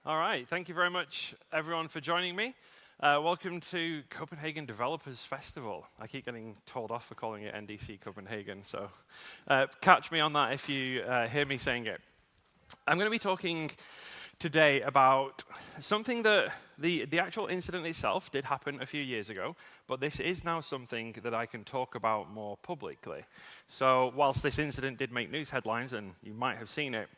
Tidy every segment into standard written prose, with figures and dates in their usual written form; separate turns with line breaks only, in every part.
All right, thank you very much, everyone, for joining me. Welcome to Copenhagen Developers Festival. I keep getting told off for calling it NDC Copenhagen, so catch me on that if you hear me saying it. I'm going to be talking today about something that the actual incident itself did happen a few years ago, but this is now something that I can talk about more publicly. So whilst this incident did make news headlines, and you might have seen it,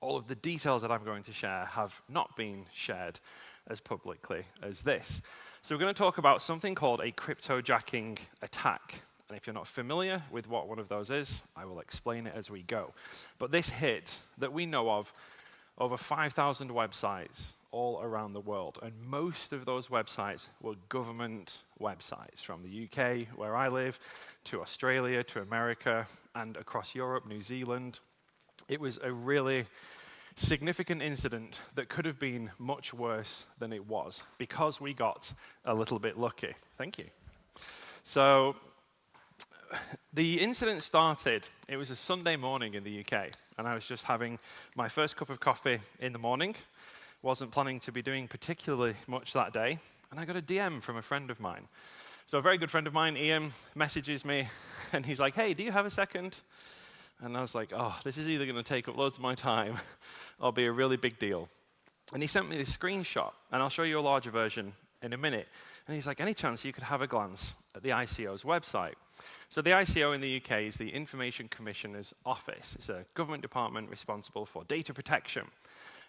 all of the details that I'm going to share have not been shared as publicly as this. So we're going to talk about something called a cryptojacking attack. And if you're not familiar with what one of those is, I will explain it as we go. But this hit that we know of over 5,000 websites all around the world. And most of those websites were government websites, from the UK, where I live, to Australia, to America, and across Europe, New Zealand. It was a really significant incident that could have been much worse than it was, because we got a little bit lucky. Thank you. So the incident started, it was a Sunday morning in the UK, and I was just having my first cup of coffee in the morning. Wasn't planning to be doing particularly much that day, and I got a DM from a friend of mine. So a very good friend of mine, Ian, messages me, and he's like, "Hey, do you have a second?" And I was like, oh, this is either going to take up loads of my time or be a really big deal. And he sent me this screenshot, and I'll show you a larger version in a minute. And he's like, any chance you could have a glance at the ICO's website? So the ICO in the UK is the Information Commissioner's Office. It's a government department responsible for data protection.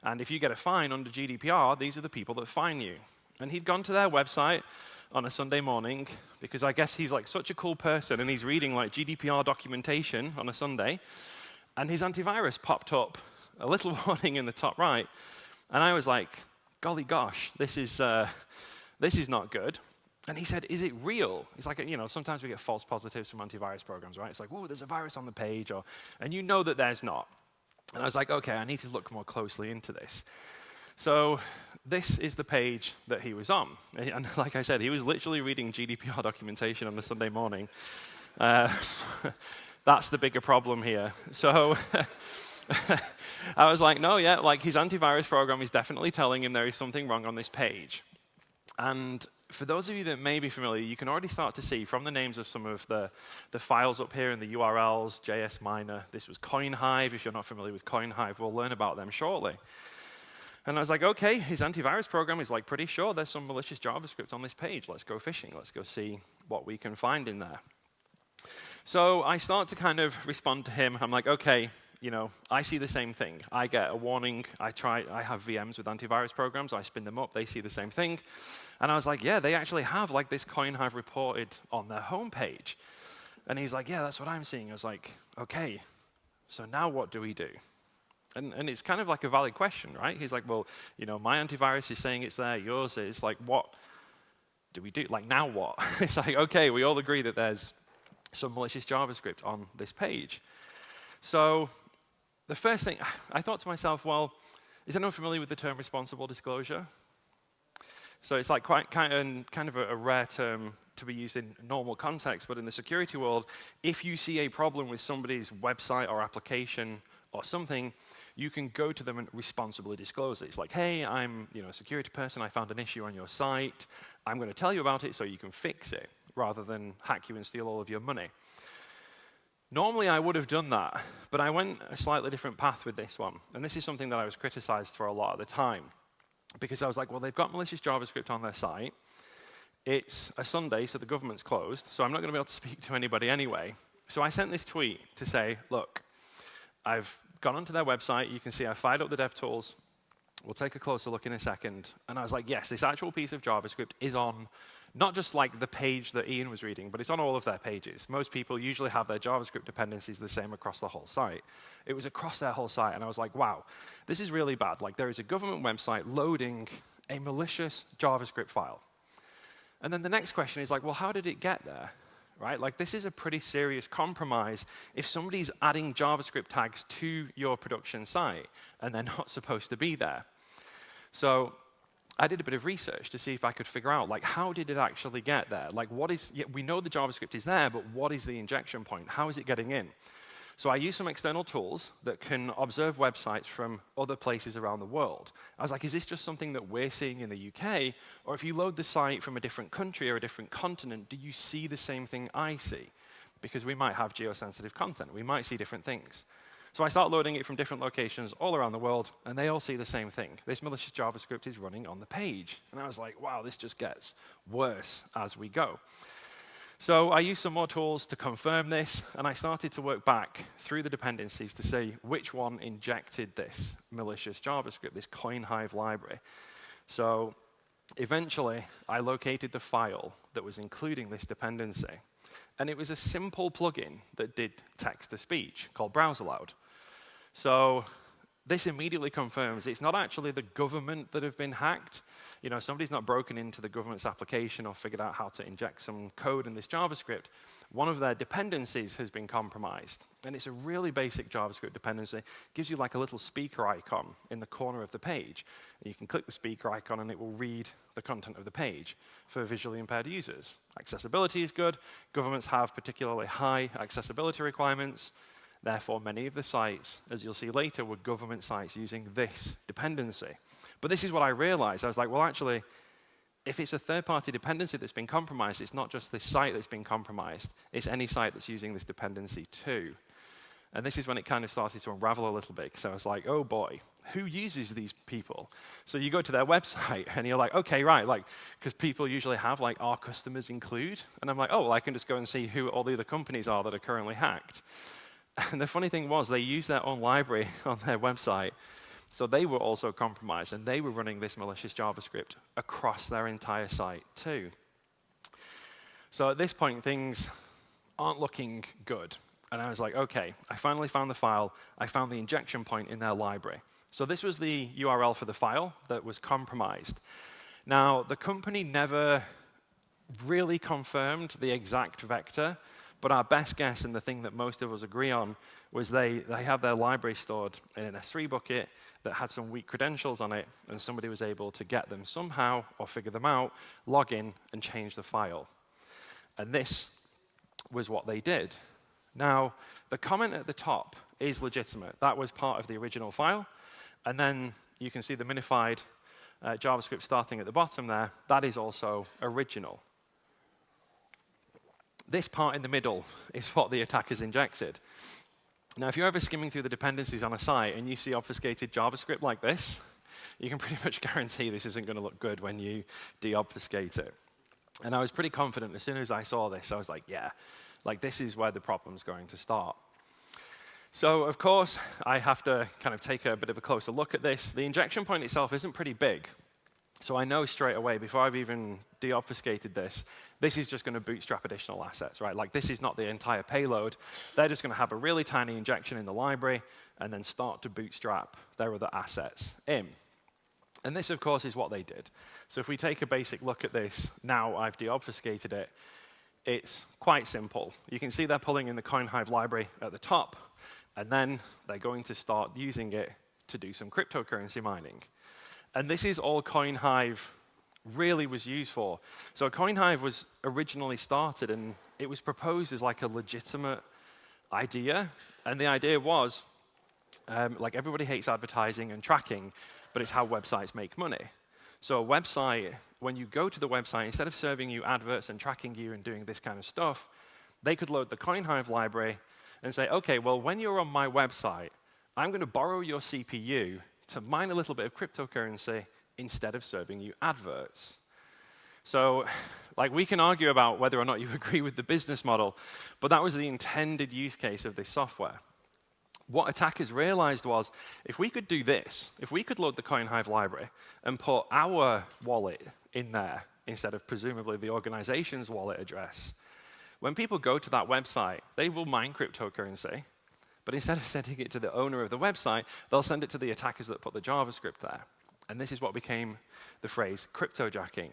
And if you get a fine under GDPR, these are the people that fine you. And he'd gone to their website on a Sunday morning, because I guess he's like such a cool person and he's reading like GDPR documentation on a Sunday, and his antivirus popped up, a little warning in the top right, and I was like, golly gosh, this is not good. And he said, is it real? He's like, you know, sometimes we get false positives from antivirus programs, right? It's like, whoa, there's a virus on the page, and you know that there's not. And I was like, okay, I need to look more closely into this. So this is the page that he was on. And like I said, he was literally reading GDPR documentation on a Sunday morning. That's the bigger problem here. So I was like, no, yeah, like his antivirus program is definitely telling him there is something wrong on this page. And for those of you that may be familiar, you can already start to see from the names of some of the files up here and the URLs, JS Miner. This was CoinHive. If you're not familiar with CoinHive, we'll learn about them shortly. And I was like, okay, his antivirus program is like pretty sure there's some malicious JavaScript on this page. Let's go fishing. Let's go see what we can find in there. So I start to kind of respond to him. I'm like, okay, you know, I see the same thing. I get a warning. I have VMs with antivirus programs. I spin them up. They see the same thing. And I was like, yeah, they actually have like this CoinHive reported on their homepage. And he's like, yeah, that's what I'm seeing. I was like, okay, so now what do we do? And it's kind of like a valid question, right? He's like, well, you know, my antivirus is saying it's there, yours is. Like, what do we do? Like, now what? It's like, okay, we all agree that there's some malicious JavaScript on this page. So the first thing, I thought to myself, well, is anyone familiar with the term responsible disclosure? So it's like quite kind of a rare term to be used in normal context, but in the security world, if you see a problem with somebody's website or application or something, you can go to them and responsibly disclose it. It's like, hey, I'm a security person, I found an issue on your site, I'm going to tell you about it so you can fix it, rather than hack you and steal all of your money. Normally I would have done that, but I went a slightly different path with this one. And this is something that I was criticized for a lot at the time, because I was like, well, they've got malicious JavaScript on their site, it's a Sunday, so the government's closed, so I'm not going to be able to speak to anybody anyway. So I sent this tweet to say, look, I've gone onto their website, you can see I fired up the DevTools, we'll take a closer look in a second, and I was like, yes, this actual piece of JavaScript is on not just like the page that Ian was reading, but it's on all of their pages. Most people usually have their JavaScript dependencies the same across the whole site. It was across their whole site, and I was like, wow, this is really bad. Like, there is a government website loading a malicious JavaScript file. And then the next question is like, well, how did it get there? Right? Like, this is a pretty serious compromise if somebody's adding JavaScript tags to your production site and they're not supposed to be there. So I did a bit of research to see if I could figure out, like, how did it actually get there? Like, we know the JavaScript is there, but what is the injection point? How is it getting in? So I use some external tools that can observe websites from other places around the world. I was like, is this just something that we're seeing in the UK? Or if you load the site from a different country or a different continent, do you see the same thing I see? Because we might have geosensitive content. We might see different things. So I start loading it from different locations all around the world, and they all see the same thing. This malicious JavaScript is running on the page. And I was like, wow, this just gets worse as we go. So I used some more tools to confirm this, and I started to work back through the dependencies to see which one injected this malicious JavaScript, this CoinHive library. So eventually, I located the file that was including this dependency. And it was a simple plugin that did text-to-speech called BrowserLoud. So this immediately confirms it's not actually the government that have been hacked. You know, somebody's not broken into the government's application or figured out how to inject some code in this JavaScript. One of their dependencies has been compromised. And it's a really basic JavaScript dependency. It gives you like a little speaker icon in the corner of the page. And you can click the speaker icon and it will read the content of the page for visually impaired users. Accessibility is good. Governments have particularly high accessibility requirements. Therefore, many of the sites, as you'll see later, were government sites using this dependency. But this is what I realized. I was like, well, actually, if it's a third-party dependency that's been compromised, it's not just this site that's been compromised. It's any site that's using this dependency too. And this is when it kind of started to unravel a little bit. So I was like, oh, boy, who uses these people? So you go to their website, and you're like, OK, right, like, because people usually have, like, our customers include. And I'm like, oh, well, I can just go and see who all the other companies are that are currently hacked. And the funny thing was, they used their own library on their website. So they were also compromised, and they were running this malicious JavaScript across their entire site too. So at this point, things aren't looking good. And I was like, OK, I finally found the file. I found the injection point in their library. So this was the URL for the file that was compromised. Now, the company never really confirmed the exact vector. But our best guess, and the thing that most of us agree on, was they have their library stored in an S3 bucket that had some weak credentials on it, and somebody was able to get them somehow or figure them out, log in, and change the file. And this was what they did. Now, the comment at the top is legitimate. That was part of the original file. And then you can see the minified JavaScript starting at the bottom there. That is also original. This part in the middle is what the attackers injected. Now, if you're ever skimming through the dependencies on a site and you see obfuscated JavaScript like this, you can pretty much guarantee this isn't going to look good when you deobfuscate it. And I was pretty confident as soon as I saw this. I was like, yeah, like this is where the problem's going to start. So, of course, I have to kind of take a bit of a closer look at this. The injection point itself isn't pretty big. So I know straight away, before I've even deobfuscated this, this is just going to bootstrap additional assets, right? Like, this is not the entire payload. They're just going to have a really tiny injection in the library and then start to bootstrap their other assets in. And this, of course, is what they did. So if we take a basic look at this, now I've deobfuscated it, it's quite simple. You can see they're pulling in the CoinHive library at the top, and then they're going to start using it to do some cryptocurrency mining. And this is all CoinHive really was used for. So CoinHive was originally started, and it was proposed as like a legitimate idea. And the idea was, like everybody hates advertising and tracking, but it's how websites make money. So a website, when you go to the website, instead of serving you adverts and tracking you and doing this kind of stuff, they could load the CoinHive library and say, OK, well, when you're on my website, I'm going to borrow your CPU to mine a little bit of cryptocurrency instead of serving you adverts. So, like, we can argue about whether or not you agree with the business model, but that was the intended use case of this software. What attackers realized was, if we could do this, if we could load the CoinHive library and put our wallet in there instead of presumably the organization's wallet address, when people go to that website, they will mine cryptocurrency. But instead of sending it to the owner of the website, they'll send it to the attackers that put the JavaScript there. And this is what became the phrase cryptojacking.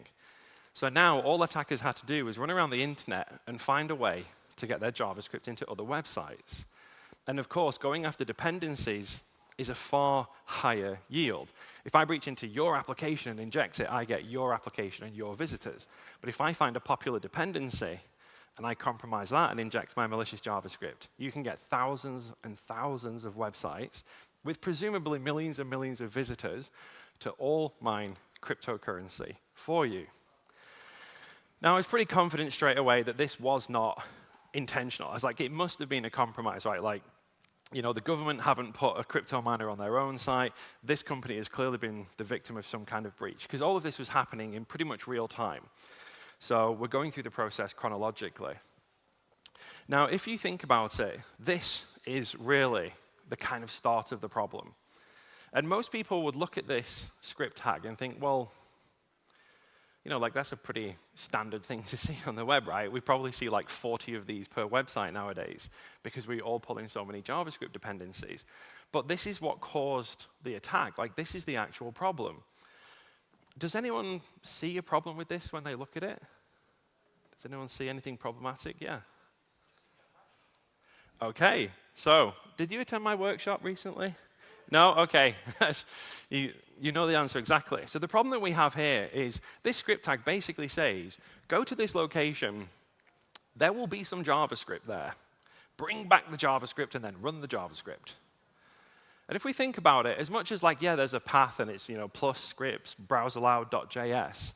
So now all attackers had to do was run around the internet and find a way to get their JavaScript into other websites. And of course, going after dependencies is a far higher yield. If I breach into your application and inject it, I get your application and your visitors. But if I find a popular dependency and I compromise that and inject my malicious JavaScript, you can get thousands and thousands of websites with presumably millions and millions of visitors to all mine cryptocurrency for you. Now, I was pretty confident straight away that this was not intentional. I was like, it must have been a compromise, right? Like, you know, the government haven't put a crypto miner on their own site. This company has clearly been the victim of some kind of breach, because all of this was happening in pretty much real time. So we're going through the process chronologically. Now, if you think about it, this is really the kind of start of the problem. And most people would look at this script tag and think, well, you know, like that's a pretty standard thing to see on the web, right? We probably see like 40 of these per website nowadays because we all pull in so many JavaScript dependencies. But this is what caused the attack. Like, this is the actual problem. Does anyone see a problem with this when they look at it? Does anyone see anything problematic? Yeah. Okay, so did you attend my workshop recently? No? Okay. you know the answer exactly. So the problem that we have here is this script tag basically says, go to this location, there will be some JavaScript there. Bring back the JavaScript and then run the JavaScript. And if we think about it, as much as like, yeah, there's a path and it's, you know, plus scripts, browserloud.js,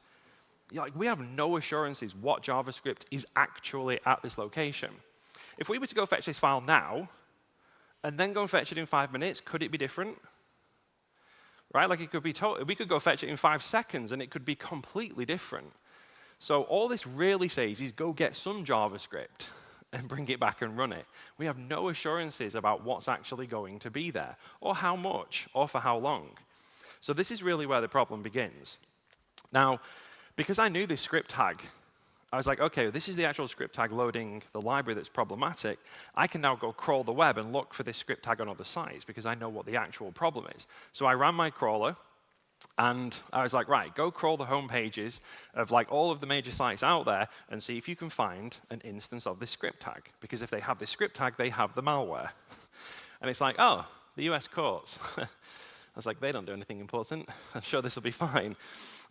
like, we have no assurances what JavaScript is actually at this location. If we were to go fetch this file now, and then go and fetch it in 5 minutes, could it be different? Right? Like, it could be we could go fetch it in 5 seconds, and it could be completely different. So all this really says is go get some JavaScript and bring it back and run it. We have no assurances about what's actually going to be there, or how much, or for how long. So this is really where the problem begins. Now, because I knew this script tag, I was like, okay, this is the actual script tag loading the library that's problematic. I can now go crawl the web and look for this script tag on other sites because I know what the actual problem is. So I ran my crawler, and I was like, right, go crawl the home pages of like all of the major sites out there and see if you can find an instance of this script tag. Because if they have this script tag, they have the malware. And it's like, oh, the US courts. I was like, they don't do anything important. I'm sure this will be fine,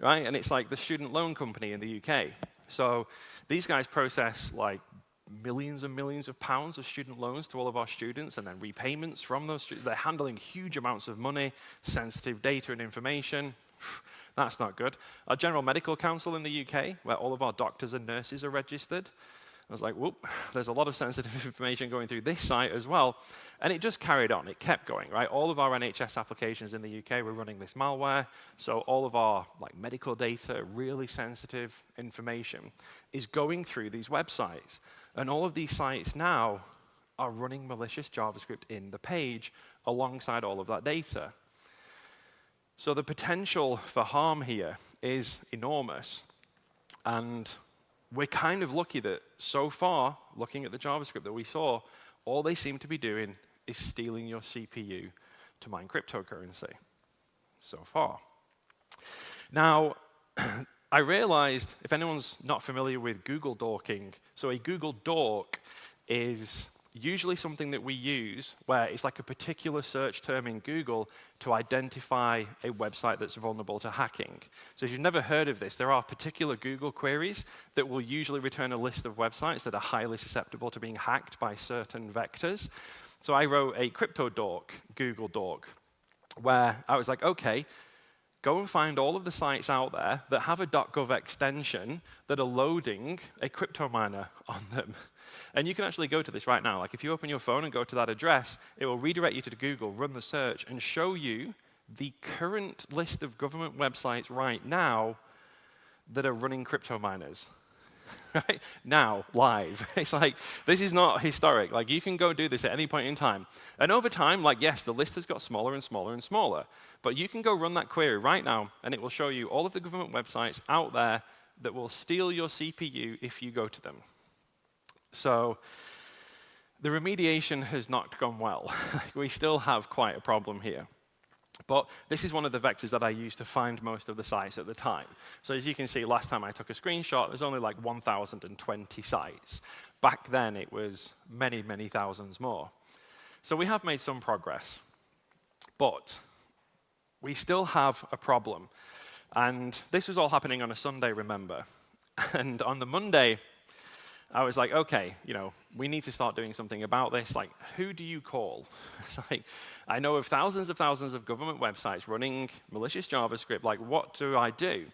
right? And it's like the student loan company in the UK. So these guys process like millions and millions of pounds of student loans to all of our students, and then repayments from those students. They're handling huge amounts of money, sensitive data and information. That's not good. Our General Medical Council in the UK, where all of our doctors and nurses are registered. I was like, whoop, there's a lot of sensitive information going through this site as well. And it just carried on. It kept going, right? All of our NHS applications in the UK were running this malware. So all of our like medical data, really sensitive information, is going through these websites. And all of these sites now are running malicious JavaScript in the page alongside all of that data. So the potential for harm here is enormous. And we're kind of lucky that so far, looking at the JavaScript that we saw, all they seem to be doing is stealing your CPU to mine cryptocurrency, so far. Now, I realized, if anyone's not familiar with Google dorking, so a Google dork is usually something that we use where it's like a particular search term in Google to identify a website that's vulnerable to hacking. So if you've never heard of this, there are particular Google queries that will usually return a list of websites that are highly susceptible to being hacked by certain vectors. So I wrote a crypto dork, Google dork, where I was like, okay, go and find all of the sites out there that have a .gov extension that are loading a crypto miner on them. And you can actually go to this right now. Like, if you open your phone and go to that address, it will redirect you to Google, run the search, and show you the current list of government websites right now that are running crypto miners. Right? Now, live. It's like, this is not historic. Like, you can go do this at any point in time. And over time, like, yes, the list has got smaller and smaller and smaller. But you can go run that query right now, and it will show you all of the government websites out there that will steal your CPU if you go to them. So the remediation has not gone well. We still have quite a problem here. But this is one of the vectors that I used to find most of the sites at the time. So as you can see, last time I took a screenshot, there's only like 1,020 sites. Back then, it was many, many thousands more. So we have made some progress. But we still have a problem. And this was all happening on a Sunday, remember. And on the Monday, I was like, okay, we need to start doing something about this. Like, who do you call? It's like, I know of thousands of government websites running malicious JavaScript. Like, what do I do?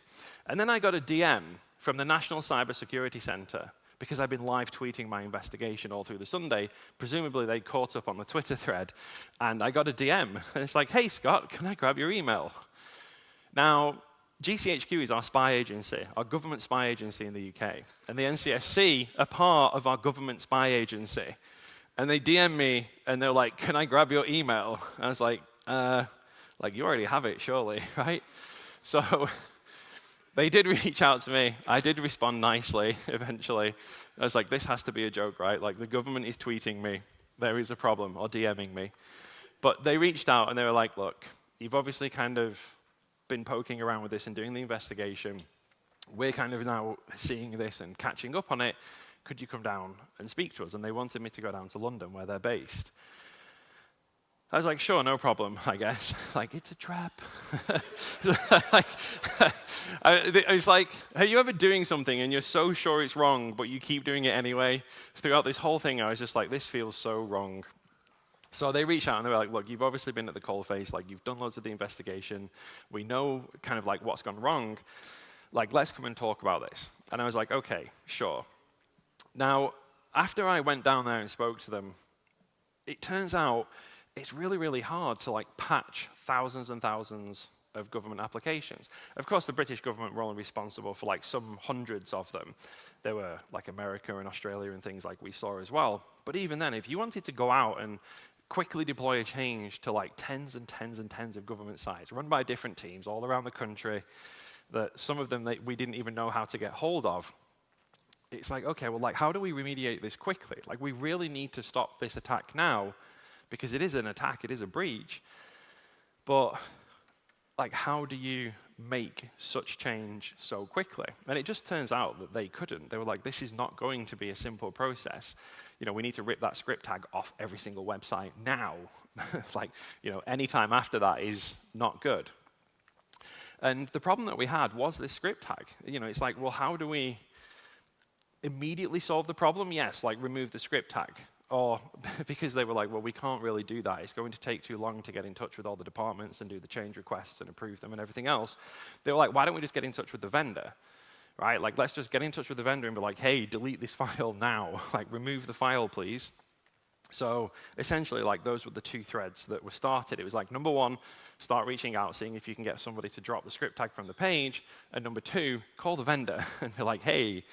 And then I got a DM from the National Cybersecurity Center because I've been live tweeting my investigation all through the Sunday. Presumably, they caught up on the Twitter thread. And I got a DM. And it's like, hey, Scott, can I grab your email? Now, GCHQ is our spy agency, our government spy agency in the UK. And the NCSC are part of our government spy agency. And they DM me, and they're like, can I grab your email? And I was like, you already have it, surely, right? So they did reach out to me. I did respond nicely, eventually. I was like, this has to be a joke, right? Like, the government is tweeting me. There is a problem, or DMing me. But they reached out, and they were like, look, you've obviously kind of been poking around with this and doing the investigation. We're kind of now seeing this and catching up on it. Could you come down and speak to us? And they wanted me to go down to London, where they're based. I was like, sure, no problem, I guess. Like, it's a trap. It's like, are you ever doing something and you're so sure it's wrong, but you keep doing it anyway? Throughout this whole thing, I was just like, this feels so wrong. So they reached out and they were like, look, you've obviously been at the coalface, like you've done loads of the investigation. We know kind of like what's gone wrong. Like, let's come and talk about this. And I was like, okay, sure. Now, after I went down there and spoke to them, it turns out it's really, really hard to like patch thousands and thousands of government applications. Of course, the British government were only responsible for like some hundreds of them. There were like America and Australia and things like we saw as well. But even then, if you wanted to go out and quickly deploy a change to like tens and tens and tens of government sites run by different teams all around the country, that some of them that we didn't even know how to get hold of, it's like, okay, well, like, how do we remediate this quickly? Like, we really need to stop this attack now, because it is an attack, it is a breach. But like, how do you make such change so quickly? And it just turns out that they couldn't. They were like, this is not going to be a simple process. We need to rip that script tag off every single website now. Like, any time after that is not good. And the problem that we had was this script tag. It's like, well, how do we immediately solve the problem? Yes, like remove the script tag. Or because they were like, well, we can't really do that. It's going to take too long to get in touch with all the departments and do the change requests and approve them and everything else. They were like, why don't we just get in touch with the vendor? Right? Like, let's just get in touch with the vendor and be like, hey, delete this file now. Like, remove the file, please. So essentially, like, those were the two threads that were started. It was like, number one, start reaching out, seeing if you can get somebody to drop the script tag from the page. And number two, call the vendor and be like, hey,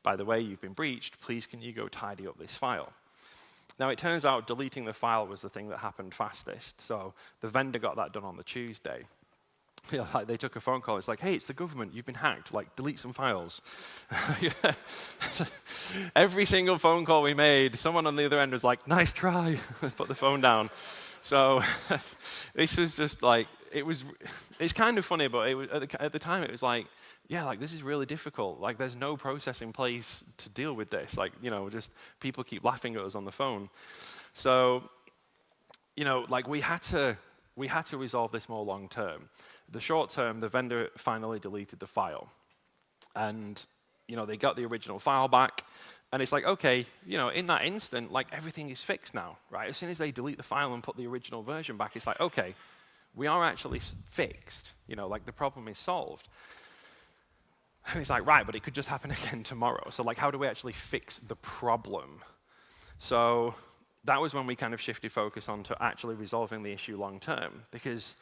by the way, you've been breached. Please, can you go tidy up this file? Now, it turns out deleting the file was the thing that happened fastest. So the vendor got that done on the Tuesday. Like, they took a phone call. It's like, hey, it's the government. You've been hacked. Like, delete some files. Every single phone call we made, someone on the other end was like, nice try. Put the phone down. So this was just like, it's kind of funny, but at the time it was like, yeah, like, this is really difficult. Like, there's no process in place to deal with this. Like, just people keep laughing at us on the phone. So, like, we had to resolve this more long term. The short term, the vendor finally deleted the file. And, they got the original file back. And it's like, okay, in that instant, like, everything is fixed now, right? As soon as they delete the file and put the original version back, it's like, okay, we are actually fixed. Like, the problem is solved. And it's like, right, but it could just happen again tomorrow. So like, how do we actually fix the problem? So that was when we kind of shifted focus onto actually resolving the issue long term, because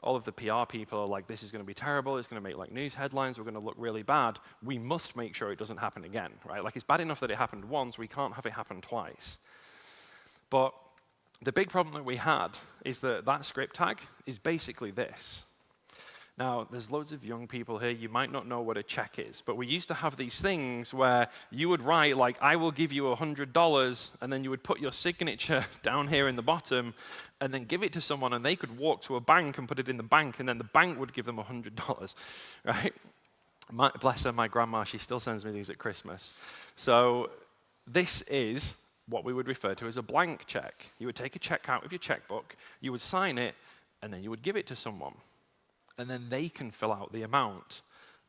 all of the PR people are like, this is going to be terrible, it's going to make like news headlines, we're going to look really bad. We must make sure it doesn't happen again, right? Like, it's bad enough that it happened once, we can't have it happen twice. But the big problem that we had is that that script tag is basically this. Now, there's loads of young people here, you might not know what a check is, but we used to have these things where you would write, like, I will give you $100, and then you would put your signature down here in the bottom, and then give it to someone, and they could walk to a bank and put it in the bank, and then the bank would give them $100, right? Bless her, my grandma, she still sends me these at Christmas. So this is what we would refer to as a blank check. You would take a check out of your checkbook, you would sign it, and then you would give it to someone. And then they can fill out the amount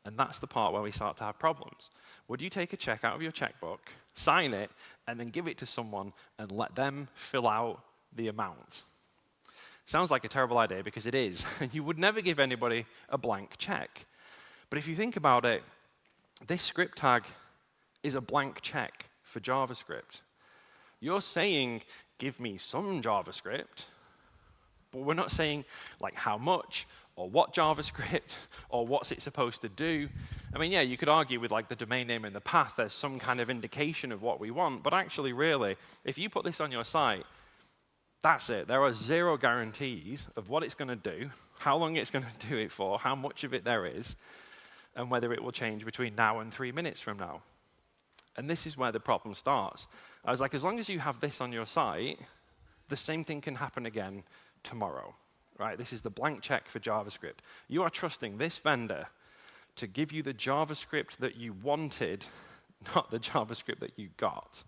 And that's the part where we start to have problems. Would you take a check out of your checkbook, sign it, and then give it to someone and let them fill out the amount? Sounds like a terrible idea because it is. You would never give anybody a blank check. But if you think about it, this script tag is a blank check for JavaScript. You're saying, give me some JavaScript, but we're not saying like how much or what JavaScript or what's it supposed to do. I mean, yeah, you could argue with like the domain name and the path, there's some kind of indication of what we want, but actually really, if you put this on your site, that's it. There are 0 guarantees of what it's going to do, how long it's going to do it for, how much of it there is, and whether it will change between now and 3 minutes from now. And this is where the problem starts. I was like, as long as you have this on your site, the same thing can happen again tomorrow. Right? This is the blank check for JavaScript. You are trusting this vendor to give you the JavaScript that you wanted, not the JavaScript that you got.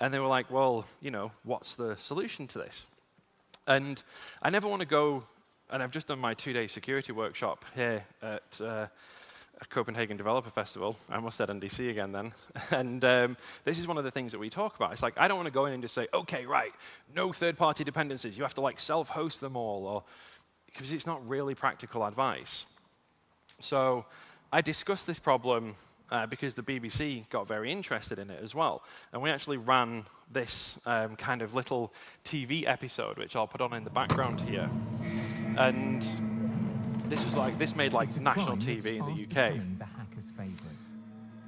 And they were like, well, you know, what's the solution to this? And I never want to go, and I've just done my 2-day security workshop here at Copenhagen Developer Festival. I almost said NDC again then. And this is one of the things that we talk about. It's like, I don't want to go in and just say, okay, right, no third-party dependencies. You have to like self-host them all, or because it's not really practical advice. So I discussed this problem because the BBC got very interested in it as well. And we actually ran this kind of little TV episode, which I'll put on in the background here. And this made like national TV in the UK.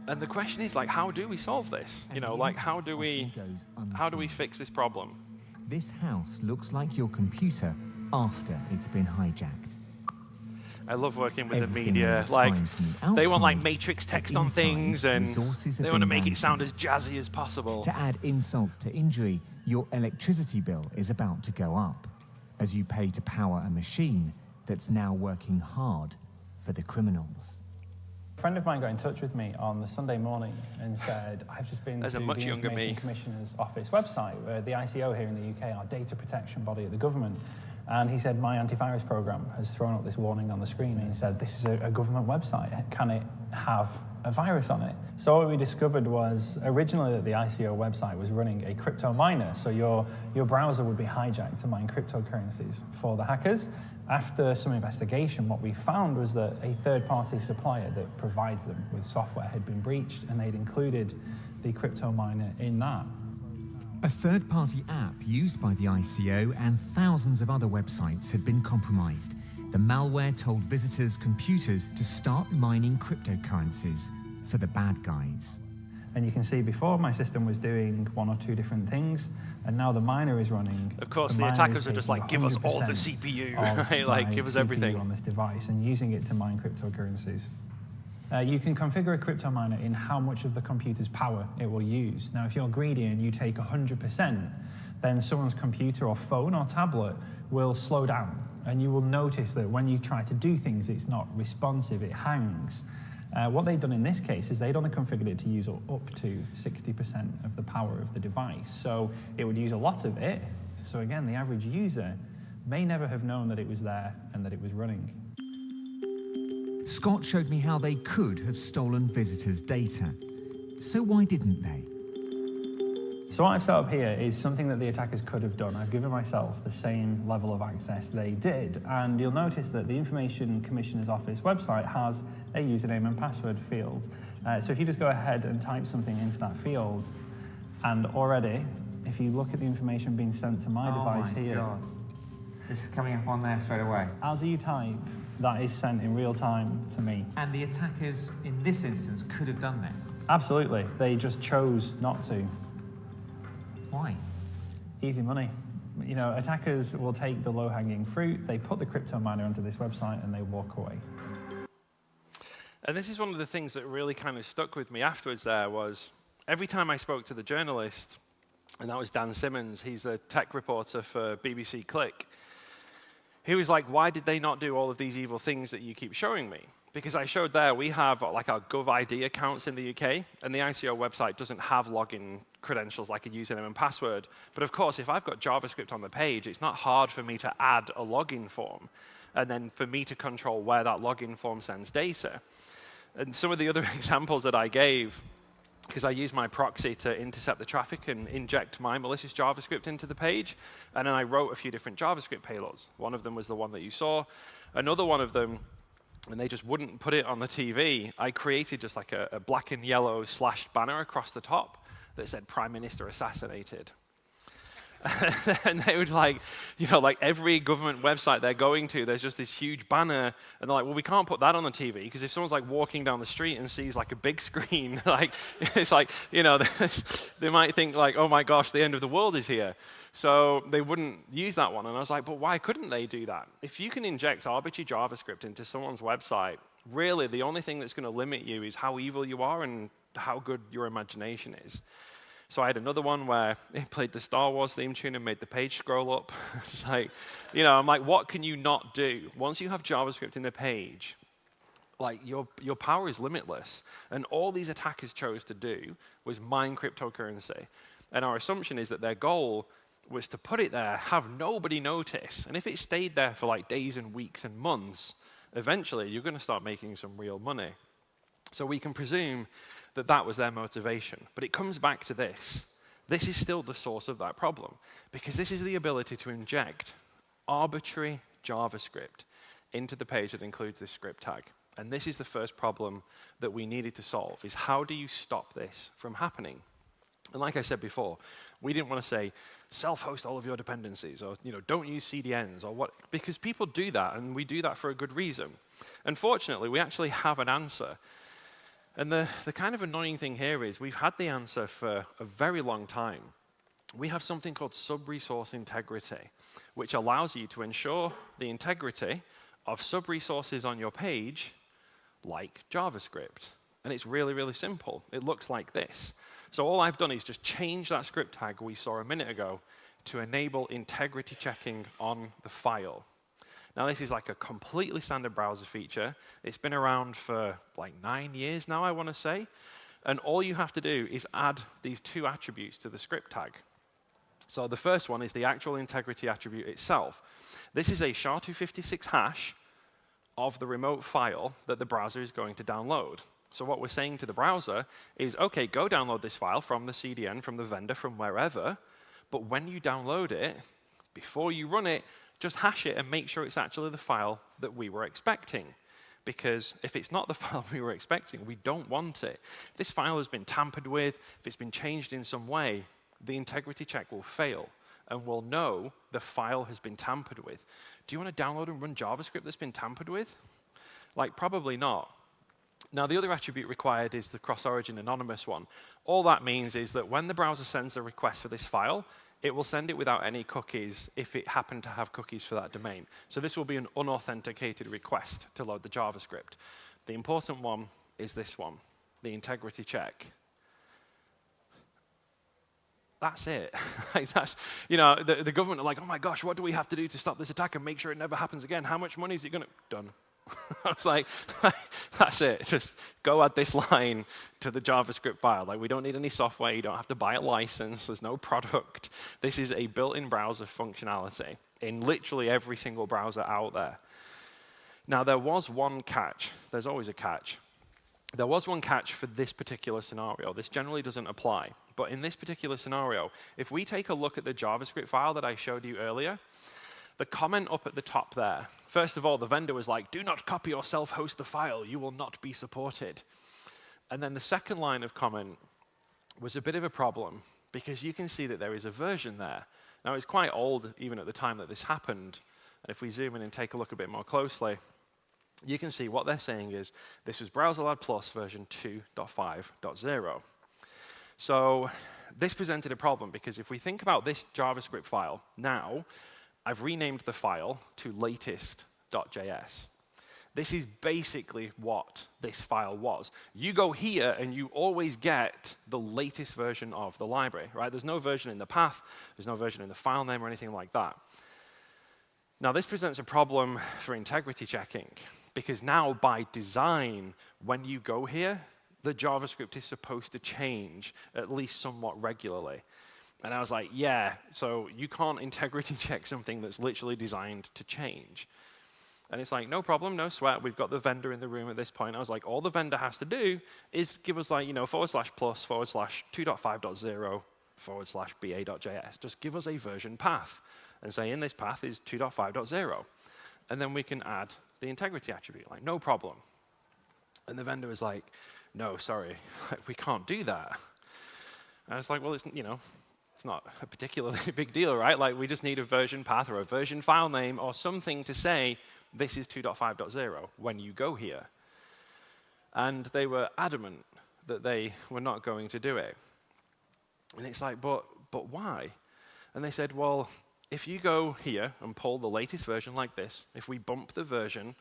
And the question is like, how do we solve this? You know, like how do we fix this problem?
This house looks like your computer after it's been hijacked.
I love working with the media. Like, they want like matrix text on things, and they want to make it sound as jazzy as possible.
To add insult to injury, your electricity bill is about to go up as you pay to power a machine that's now working hard for the criminals.
A friend of mine got in touch with me on the Sunday morning and said, I've just been to the Information Commissioner's Office website, where the ICO here in the UK, our data protection body of the government. And he said, my antivirus program has thrown up this warning on the screen. And he said, this is a government website. Can it have a virus on it? So what we discovered was originally that the ICO website was running a crypto miner. So your browser would be hijacked to mine cryptocurrencies for the hackers. After some investigation, what we found was that a third-party supplier that provides them with software had been breached, and they'd included the crypto miner in that.
A third-party app used by the ICO and thousands of other websites had been compromised. The malware told visitors' computers to start mining cryptocurrencies for the bad guys.
And you can see before my system was doing 1 or 2 different things, and now the miner is running.
Of course, the attackers are just like, give us all the CPU, right? Like, give us everything
on this device, and using it to mine cryptocurrencies. You can configure a crypto miner in how much of the computer's power it will use. Now, if you're greedy and you take 100%, then someone's computer or phone or tablet will slow down. And you will notice that when you try to do things, it's not responsive, it hangs. What they've done in this case is they'd only configured it to use up to 60% of the power of the device. So it would use a lot of it. So again, the average user may never have known that it was there and that it was running.
Scott showed me how they could have stolen visitors' data. So why didn't they?
So what I've set up here is something that the attackers could have done. I've given myself the same level of access they did. And you'll notice that the Information Commissioner's Office website has a username and password field. So if you just go ahead and type something into that field, and already, if you look at the information being sent to my device here. God.
This is coming up on there straight away.
As you type, that is sent in real time to me.
And the attackers, in this instance, could have done that?
Absolutely. They just chose not to.
Why?
Easy money. You know, attackers will take the low-hanging fruit, they put the crypto miner onto this website, and they walk away.
And this is one of the things that really kind of stuck with me afterwards there was, every time I spoke to the journalist, and that was Dan Simmons, he's a tech reporter for BBC Click, he was like, why did they not do all of these evil things that you keep showing me? Because I showed there, we have like our GovID accounts in the UK, and the ICO website doesn't have login credentials like a username and password. But of course, if I've got JavaScript on the page, it's not hard for me to add a login form, and then for me to control where that login form sends data. And some of the other examples that I gave, because I use my proxy to intercept the traffic and inject my malicious JavaScript into the page, and then I wrote a few different JavaScript payloads. One of them was the one that you saw. Another one of them, and they just wouldn't put it on the TV, I created just like a black and yellow slashed banner across the top that said Prime Minister assassinated. And they would like every government website they're going to, there's just this huge banner, and they're like, well, we can't put that on the TV, because if someone's like walking down the street and sees like a big screen, like, it's like, they might think like, oh my gosh, the end of the world is here. So they wouldn't use that one. And I was like, but why couldn't they do that? If you can inject arbitrary JavaScript into someone's website, really the only thing that's going to limit you is how evil you are and how good your imagination is. So I had another one where it played the Star Wars theme tune and made the page scroll up. It's like, I'm like, what can you not do? Once you have JavaScript in the page, like your power is limitless. And all these attackers chose to do was mine cryptocurrency. And our assumption is that their goal was to put it there, have nobody notice. And if it stayed there for like days and weeks and months, eventually you're going to start making some real money. So we can presume that that was their motivation. But it comes back to this. This is still the source of that problem, because this is the ability to inject arbitrary JavaScript into the page that includes this script tag. And this is the first problem that we needed to solve, is how do you stop this from happening? And like I said before, we didn't want to say, self-host all of your dependencies, or don't use CDNs, or what, because people do that, and we do that for a good reason. Unfortunately, we actually have an answer. And the kind of annoying thing here is we've had the answer for a very long time. We have something called sub-resource integrity, which allows you to ensure the integrity of sub-resources on your page, like JavaScript. And it's really, really simple. It looks like this. So all I've done is just change that script tag we saw a minute ago to enable integrity checking on the file. Now, this is like a completely standard browser feature. It's been around for like 9 years now, I want to say. And all you have to do is add these two attributes to the script tag. So the first one is the actual integrity attribute itself. This is a SHA-256 hash of the remote file that the browser is going to download. So what we're saying to the browser is, OK, go download this file from the CDN, from the vendor, from wherever. But when you download it, before you run it, just hash it and make sure it's actually the file that we were expecting. Because if it's not the file we were expecting, we don't want it. If this file has been tampered with, if it's been changed in some way, the integrity check will fail, and we'll know the file has been tampered with. Do you want to download and run JavaScript that's been tampered with? Like, probably not. Now, the other attribute required is the cross-origin anonymous one. All that means is that when the browser sends a request for this file, it will send it without any cookies if it happened to have cookies for that domain. So this will be an unauthenticated request to load the JavaScript. The important one is this one, the integrity check. That's it. Like that's, the government are like, oh my gosh, what do we have to do to stop this attack and make sure it never happens again? How much money is it going to? Done. I was like, that's it. Just go add this line to the JavaScript file. Like, we don't need any software. You don't have to buy a license. There's no product. This is a built-in browser functionality in literally every single browser out there. Now, there was one catch. There's always a catch. There was one catch for this particular scenario. This generally doesn't apply. But in this particular scenario, if we take a look at the JavaScript file that I showed you earlier, the comment up at the top there, first of all, the vendor was like, do not copy or self-host the file. You will not be supported. And then the second line of comment was a bit of a problem, because you can see that there is a version there. Now, it's quite old even at the time that this happened. And if we zoom in and take a look a bit more closely, you can see what they're saying is this was BrowserLad Plus version 2.5.0. So this presented a problem, because if we think about this JavaScript file now, I've renamed the file to latest.js. This is basically what this file was. You go here and you always get the latest version of the library, right? There's no version in the path, there's no version in the file name or anything like that. Now, this presents a problem for integrity checking, because now by design, when you go here, the JavaScript is supposed to change at least somewhat regularly. And I was like, yeah, so you can't integrity check something that's literally designed to change. And it's like, no problem, no sweat. We've got the vendor in the room at this point. I was like, all the vendor has to do is give us like, /plus/2.5.0/ba.js. Just give us a version path and say in this path is 2.5.0. And then we can add the integrity attribute, like no problem. And the vendor was like, no, sorry, we can't do that. And it's like, well, it's not a particularly big deal, right? Like we just need a version path or a version file name or something to say this is 2.5.0 when you go here. And they were adamant that they were not going to do it. And it's like, but why? And they said, well, if you go here and pull the latest version like this, if we bump the version,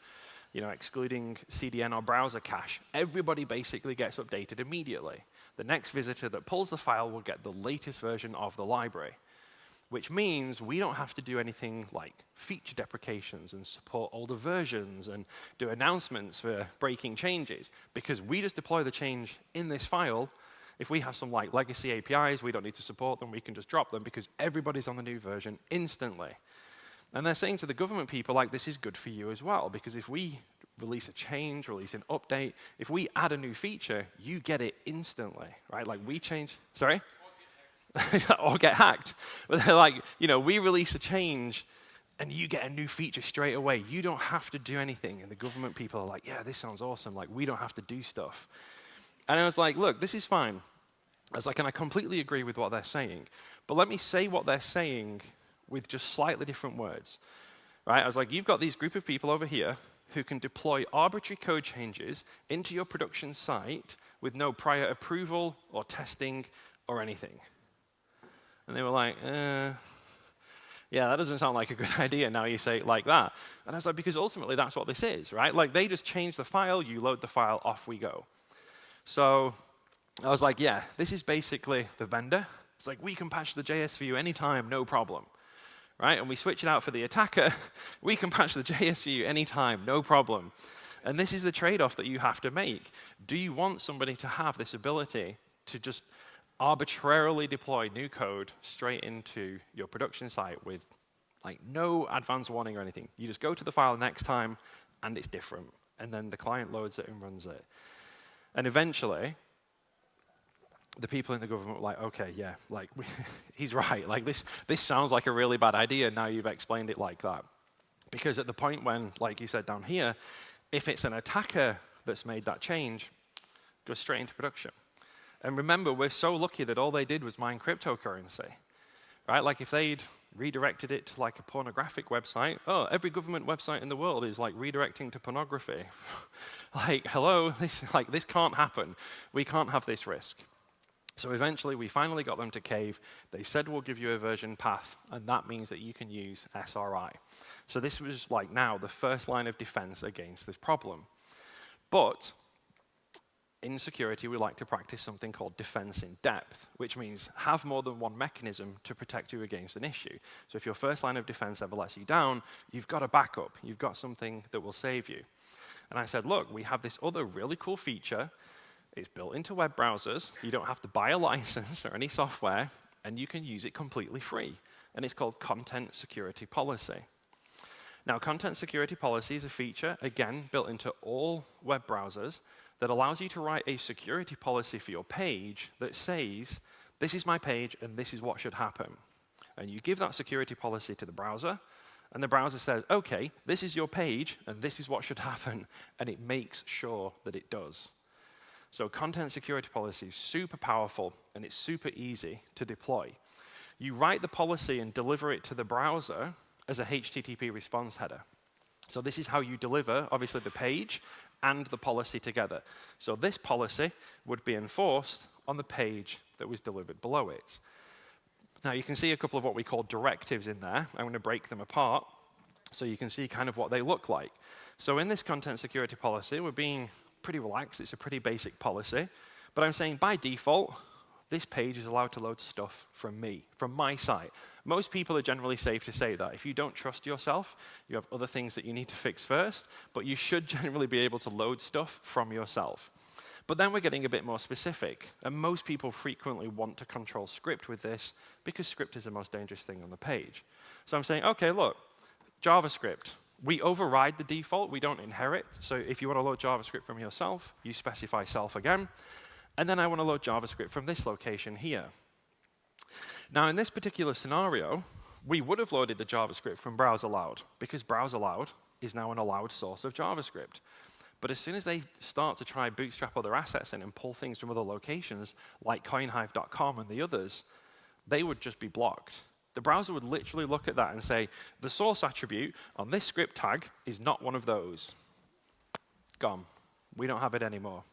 excluding CDN or browser cache, everybody basically gets updated immediately. The next visitor that pulls the file will get the latest version of the library, which means we don't have to do anything like feature deprecations and support older versions and do announcements for breaking changes, because we just deploy the change in this file. If we have some like legacy APIs, we don't need to support them, we can just drop them because everybody's on the new version instantly. And they're saying to the government people, like, this is good for you as well, because if we release a change, release an update, if we add a new feature, you get it instantly, right? Like we change, sorry? Or get hacked. But they're like, we release a change and you get a new feature straight away. You don't have to do anything. And the government people are like, yeah, this sounds awesome. Like, we don't have to do stuff. And I was like, look, this is fine. I was like, and I completely agree with what they're saying. But let me say what they're saying with just slightly different words, right? I was like, you've got these group of people over here who can deploy arbitrary code changes into your production site with no prior approval or testing or anything. And they were like, yeah, that doesn't sound like a good idea now you say it like that. And I was like, because ultimately that's what this is, right? Like they just change the file, you load the file, off we go. So I was like, yeah, this is basically the vendor. It's like, we can patch the JS for you anytime, no problem. Right? And we switch it out for the attacker. We can patch the JS for you anytime, no problem. And this is the trade-off that you have to make. Do you want somebody to have this ability to just arbitrarily deploy new code straight into your production site with like no advance warning or anything? You just go to the file next time and it's different. And then the client loads it and runs it. And eventually, the people in the government were like, okay, yeah, like he's right. Like this sounds like a really bad idea. Now you've explained it like that. Because at the point when, like you said down here, if it's an attacker that's made that change, it goes straight into production. And remember, we're so lucky that all they did was mine cryptocurrency, right? Like if they'd redirected it to like a pornographic website, oh, every government website in the world is like redirecting to pornography. Like, hello, this can't happen. We can't have this risk. So eventually, we finally got them to cave. They said, we'll give you a version path, and that means that you can use SRI. So this was like now the first line of defense against this problem. But in security, we like to practice something called defense in depth, which means have more than one mechanism to protect you against an issue. So if your first line of defense ever lets you down, you've got a backup. You've got something that will save you. And I said, look, we have this other really cool feature. It's built into web browsers. You don't have to buy a license or any software, and you can use it completely free. And it's called Content Security Policy. Now, Content Security Policy is a feature, again, built into all web browsers that allows you to write a security policy for your page that says, this is my page, and this is what should happen. And you give that security policy to the browser, and the browser says, OK, this is your page, and this is what should happen. And it makes sure that it does. So content security policy is super powerful, and it's super easy to deploy. You write the policy and deliver it to the browser as a HTTP response header. So this is how you deliver, obviously, the page and the policy together. So this policy would be enforced on the page that was delivered below it. Now, you can see a couple of what we call directives in there. I'm going to break them apart so you can see kind of what they look like. So in this content security policy, we're being pretty relaxed. It's a pretty basic policy. But I'm saying by default, this page is allowed to load stuff from me, from my site. Most people are generally safe to say that. If you don't trust yourself, you have other things that you need to fix first, but you should generally be able to load stuff from yourself. But then we're getting a bit more specific, and most people frequently want to control script with this because script is the most dangerous thing on the page. So I'm saying, okay, look, JavaScript, We override the default. We don't inherit. So if you want to load JavaScript from yourself, you specify self again. And then I want to load JavaScript from this location here. Now, in this particular scenario, we would have loaded the JavaScript from browse_allowed, because browse_allowed is now an allowed source of JavaScript. But as soon as they start to try bootstrap other assets in and pull things from other locations, like coinhive.com and the others, they would just be blocked. The browser would literally look at that and say, the source attribute on this script tag is not one of those. Gone. We don't have it anymore.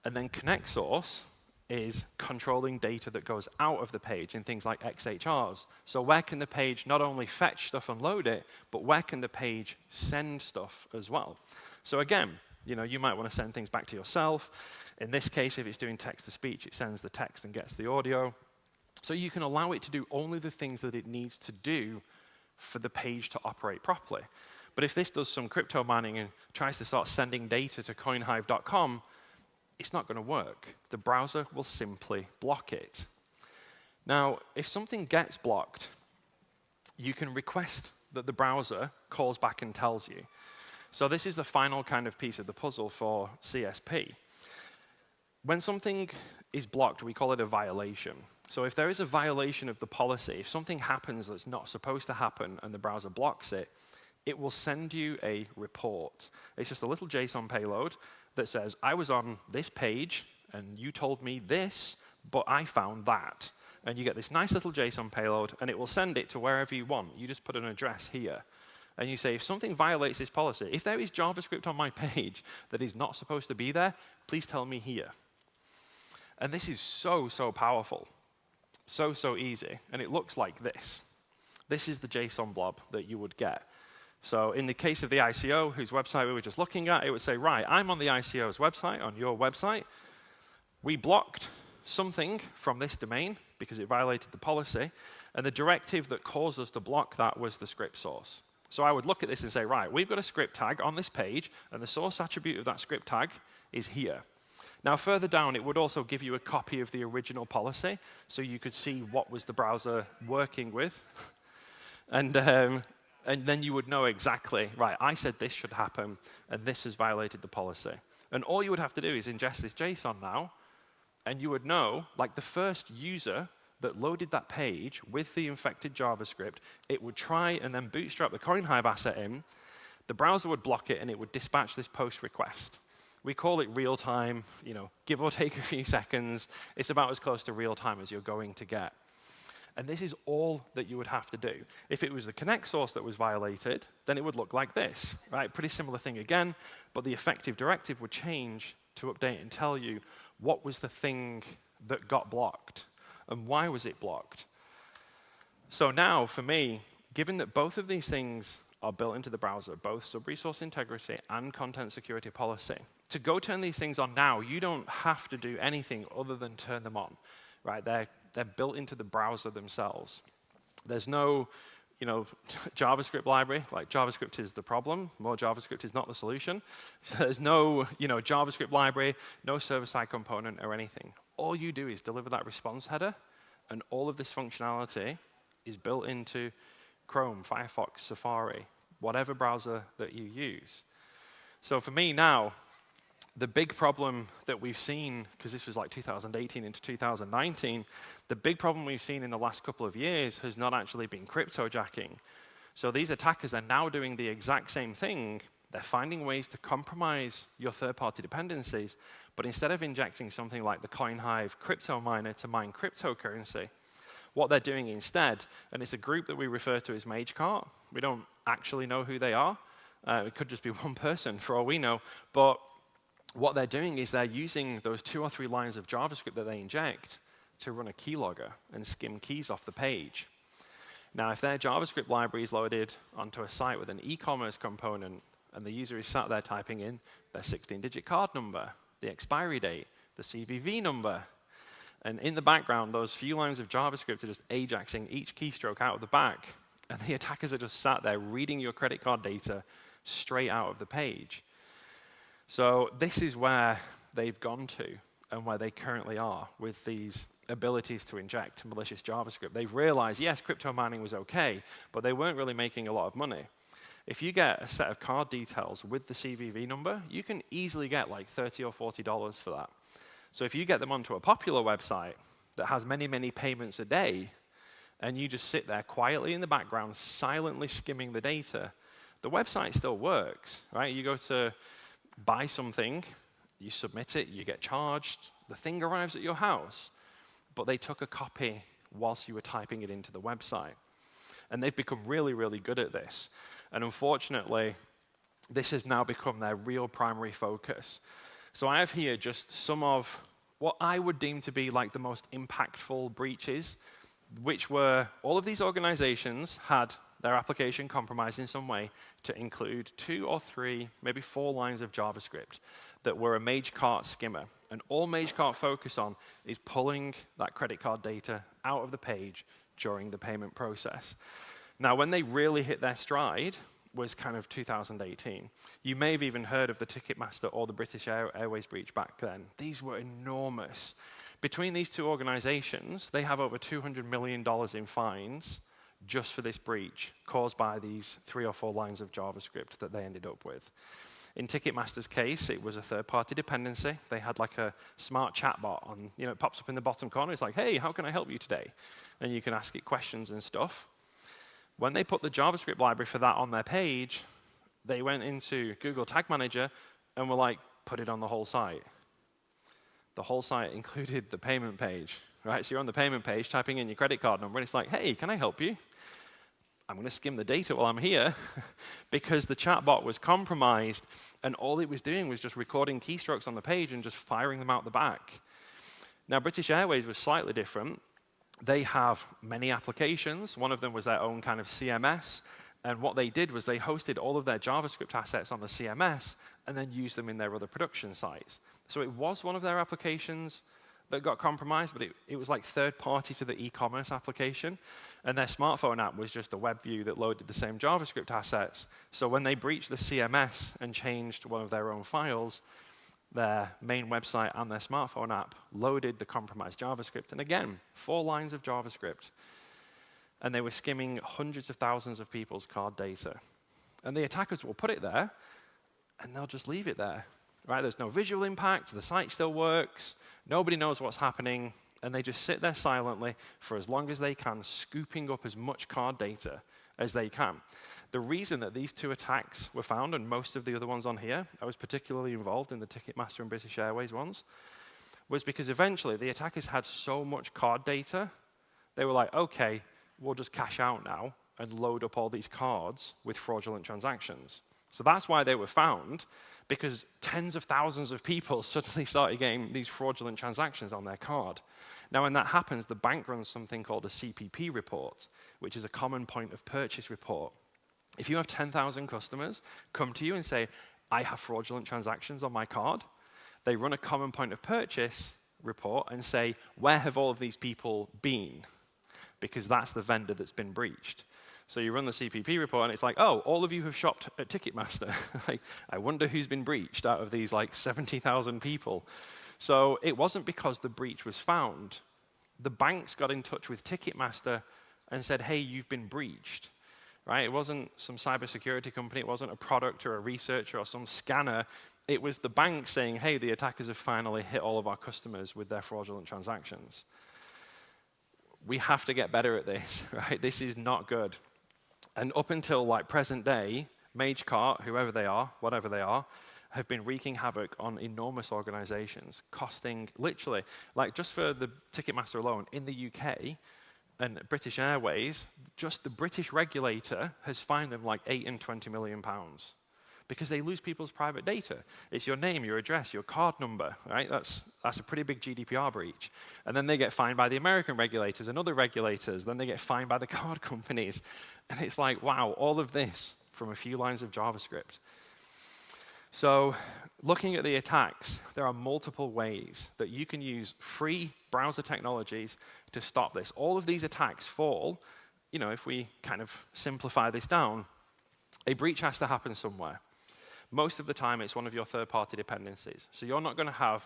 And then connect source is controlling data that goes out of the page in things like XHRs. So where can the page not only fetch stuff and load it, but where can the page send stuff as well? So again, you might want to send things back to yourself. In this case, if it's doing text-to-speech, it sends the text and gets the audio. So you can allow it to do only the things that it needs to do for the page to operate properly. But if this does some crypto mining and tries to start sending data to coinhive.com, it's not going to work. The browser will simply block it. Now, if something gets blocked, you can request that the browser calls back and tells you. So this is the final kind of piece of the puzzle for CSP. When something is blocked, we call it a violation. So if there is a violation of the policy, if something happens that's not supposed to happen and the browser blocks it, it will send you a report. It's just a little JSON payload that says, I was on this page and you told me this, but I found that. And you get this nice little JSON payload and it will send it to wherever you want. You just put an address here. And you say, if something violates this policy, if there is JavaScript on my page that is not supposed to be there, please tell me here. And this is so, so powerful. So, so easy. And it looks like this. This is the JSON blob that you would get. So in the case of the ICO, whose website we were just looking at, it would say, right, I'm on the ICO's website, on your website. We blocked something from this domain because it violated the policy. And the directive that caused us to block that was the script source. So I would look at this and say, right, we've got a script tag on this page, and the source attribute of that script tag is here. Now, further down, it would also give you a copy of the original policy, so you could see what was the browser working with. And then you would know exactly, right, I said this should happen, and this has violated the policy. And all you would have to do is ingest this JSON now, and you would know, like the first user that loaded that page with the infected JavaScript, it would try and then bootstrap the CoinHive asset in, the browser would block it, and it would dispatch this post request. We call it real time, give or take a few seconds. It's about as close to real time as you're going to get. And this is all that you would have to do. If it was the connect source that was violated, then it would look like this, right? Pretty similar thing again, but the effective directive would change to update and tell you what was the thing that got blocked and why was it blocked. So now, for me, given that both of these things are built into the browser, both sub-resource integrity and content security policy, to go turn these things on now, you don't have to do anything other than turn them on, right? They're built into the browser themselves. There's no, JavaScript library. Like JavaScript is the problem. More JavaScript is not the solution. So there's no, JavaScript library, no server-side component or anything. All you do is deliver that response header, and all of this functionality is built into Chrome, Firefox, Safari, whatever browser that you use. So for me now, the big problem that we've seen, because this was like 2018 into 2019, the big problem we've seen in the last couple of years has not actually been cryptojacking. So these attackers are now doing the exact same thing. They're finding ways to compromise your third-party dependencies, but instead of injecting something like the CoinHive crypto miner to mine cryptocurrency, what they're doing instead, and it's a group that we refer to as MageCart. We don't actually know who they are. It could just be one person for all we know, but what they're doing is they're using those 2 or 3 lines of JavaScript that they inject to run a keylogger and skim keys off the page. Now, if their JavaScript library is loaded onto a site with an e-commerce component and the user is sat there typing in their 16-digit card number, the expiry date, the CVV number, and in the background, those few lines of JavaScript are just ajaxing each keystroke out of the back, and the attackers are just sat there reading your credit card data straight out of the page. So this is where they've gone to and where they currently are with these abilities to inject malicious JavaScript. They've realized, yes, crypto mining was okay, but they weren't really making a lot of money. If you get a set of card details with the CVV number, you can easily get like $30 or $40 for that. So if you get them onto a popular website that has many, many payments a day, and you just sit there quietly in the background, silently skimming the data, the website still works, right? You go to buy something, you submit it, you get charged, the thing arrives at your house, but they took a copy whilst you were typing it into the website. And they've become really, really good at this. And unfortunately, this has now become their real primary focus. So I have here just some of what I would deem to be like the most impactful breaches, which were all of these organizations had their application compromised in some way to include 2 or 3, maybe 4 lines of JavaScript that were a MageCart skimmer. And all MageCart focus on is pulling that credit card data out of the page during the payment process. Now, when they really hit their stride was kind of 2018. You may have even heard of the Ticketmaster or the British Airways breach back then. These were enormous. Between these two organizations, they have over $200 million in fines just for this breach caused by these 3 or 4 lines of JavaScript that they ended up with. In Ticketmaster's case, it was a third-party dependency. They had like a smart chatbot on, it pops up in the bottom corner. It's like, hey, how can I help you today? And you can ask it questions and stuff. When they put the JavaScript library for that on their page, they went into Google Tag Manager and were like, put it on the whole site. The whole site included the payment page, right? So you're on the payment page, typing in your credit card number, and it's like, hey, can I help you? I'm going to skim the data while I'm here because the chatbot was compromised, and all it was doing was just recording keystrokes on the page and just firing them out the back. Now, British Airways was slightly different. They have many applications. One of them was their own kind of CMS, and what they did was they hosted all of their JavaScript assets on the CMS and then used them in their other production sites. So it was one of their applications that got compromised, but it was like third party to the e-commerce application. And their smartphone app was just a web view that loaded the same JavaScript assets. So when they breached the CMS and changed one of their own files, their main website and their smartphone app loaded the compromised JavaScript. And again, 4 lines of JavaScript. And they were skimming hundreds of thousands of people's card data. And the attackers will put it there, and they'll just leave it there. Right? There's no visual impact. The site still works. Nobody knows what's happening. And they just sit there silently for as long as they can, scooping up as much card data as they can. The reason that these 2 attacks were found, and most of the other ones on here, I was particularly involved in the Ticketmaster and British Airways ones, was because eventually the attackers had so much card data, they were like, okay, we'll just cash out now and load up all these cards with fraudulent transactions. So that's why they were found, because tens of thousands of people suddenly started getting these fraudulent transactions on their card. Now, when that happens, the bank runs something called a CPP report, which is a common point of purchase report. If you have 10,000 customers come to you and say, I have fraudulent transactions on my card, they run a common point of purchase report and say, where have all of these people been? Because that's the vendor that's been breached. So you run the CPP report, and it's like, oh, all of you have shopped at Ticketmaster. Like, I wonder who's been breached out of these like 70,000 people. So it wasn't because the breach was found. The banks got in touch with Ticketmaster and said, hey, you've been breached. Right? It wasn't some cybersecurity company. It wasn't a product or a researcher or some scanner. It was the bank saying, hey, the attackers have finally hit all of our customers with their fraudulent transactions. We have to get better at this. Right? This is not good. And up until like present day, MageCart, whoever they are, whatever they are, have been wreaking havoc on enormous organizations, costing literally, like just for the Ticketmaster alone, in the UK and British Airways, just the British regulator has fined them like £8 and £20 million because they lose people's private data. It's your name, your address, your card number, right? That's a pretty big GDPR breach. And then they get fined by the American regulators and other regulators. Then they get fined by the card companies. And it's like, wow, all of this from a few lines of JavaScript. So looking at the attacks, there are multiple ways that you can use free browser technologies to stop this. All of these attacks fall, if we kind of simplify this down, a breach has to happen somewhere. Most of the time, it's one of your third-party dependencies. So you're not going to have